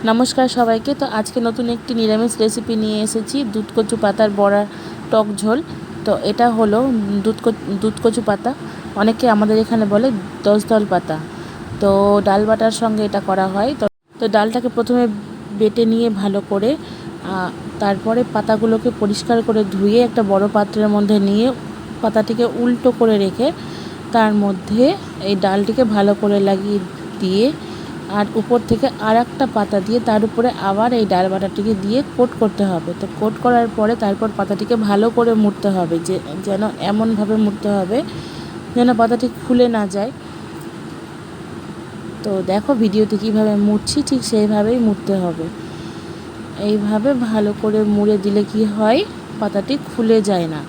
নমস্কার সবাইকে। তো আজকে নতুন একটি নিরামিষ রেসিপি নিয়ে এসেছি, দুধকচু পাতার বড়া টক ঝোল। তো এটা হলো দুধকচু পাতা, অনেকে আমাদের এখানে বলে 10 দল পাতা। তো ডাল বাটার সঙ্গে এটা করা হয়। তো ডালটাকে প্রথমে বেটে নিয়ে ভালো করে তারপরে পাতাগুলোকে পরিষ্কার করে ধুয়ে একটা বড় পাত্রের মধ্যে নিয়ে পাতাটিকে উল্টো করে রেখে তার মধ্যে এই ডালটিকে ভালো করে লাগিয়ে দিয়ে আর উপর থেকে আর একটা পাতা দিয়ে তার উপরে আবার এই ডাল বাটাটিকে দিয়ে কোট করতে হবে। তো কোট করার পরে তারপর পাতাটিকে ভালো করে মুড়তে হবে, যেন এমনভাবে মুড়তে হবে যেন পাতাটি খুলে না যায়। তো দেখো ভিডিওতে কীভাবে মুড়ছি, ঠিক সেইভাবেই মুড়তে হবে। এইভাবে ভালো করে মুড়ে দিলে কি হয়, পাতাটি খুলে যায় না,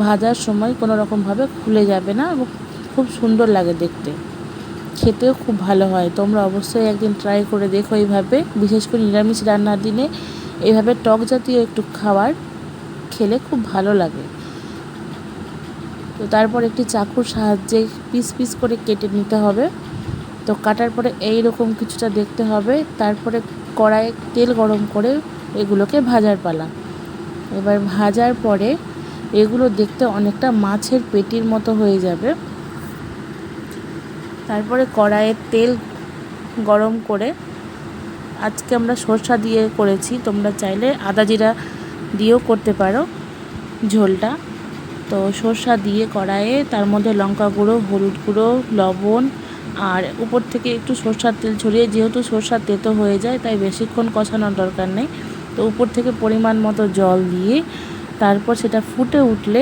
ভাজার সময় কোনো রকমভাবে খুলে যাবে না এবং খুব সুন্দর লাগে দেখতে, খেতেও খুব ভালো হয়। তোমরা অবশ্যই একদিন ট্রাই করে দেখো এইভাবে, বিশেষ করে নিরামিষ রান্নার দিনে এইভাবে টক জাতীয় একটু খাবার খেলে খুব ভালো লাগে। তো তারপর একটি চাকুর সাহায্যে পিস পিস করে কেটে নিতে হবে। তো কাটার পরে এই রকম কিছুটা দেখতে হবে। তারপরে কড়াইয়ে তেল গরম করে এগুলোকে ভাজার পালা। এবার ভাজার পরে এগুলো দেখতে অনেকটা মাছের পেটির মতো হয়ে যাবে। তারপরে কড়াইয়ে তেল গরম করে, আজকে আমরা সরষা দিয়ে করেছি, তোমরা চাইলে আদা জিরা দিয়েও করতে পারো ঝোলটা। তো সরষা দিয়ে কড়াইয়ে তার মধ্যে লঙ্কা গুঁড়ো, হলুদ গুঁড়ো, লবণ আর উপর থেকে একটু সরষার তেল ছড়িয়ে, যেহেতু সরষার তেতো হয়ে যায় তাই বেশিক্ষণ কষানোর দরকার নেই। তো উপর থেকে পরিমাণ মতো জল দিয়ে তারপর সেটা ফুটে উঠলে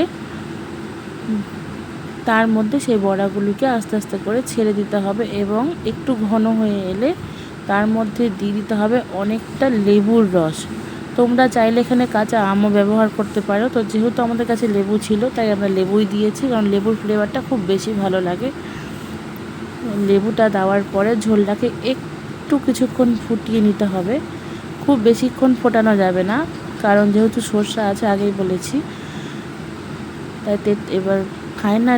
তার মধ্যে সেই বড়াগুলিকে আস্তে আস্তে করে ছেড়ে দিতে হবে এবং একটু ঘন হয়ে এলে তার মধ্যে দিয়ে দিতে হবে অনেকটা লেবুর রস। তোমরা চাইলে এখানে কাঁচা আমও ব্যবহার করতে পারো। তো যেহেতু আমাদের কাছে লেবু ছিল তাই আমরা লেবুই দিয়েছি, কারণ লেবুর ফ্লেভারটা খুব বেশি ভালো লাগে। লেবুটা দেওয়ার পরে ঝোলটাকে একটু কিছুক্ষণ ফুটিয়ে নিতে হবে, খুব বেশিক্ষণ ফোটানো যাবে না, কারণ যেহেতু সরষা আছে আগেই বলেছি। তাই এবার ফাইনাল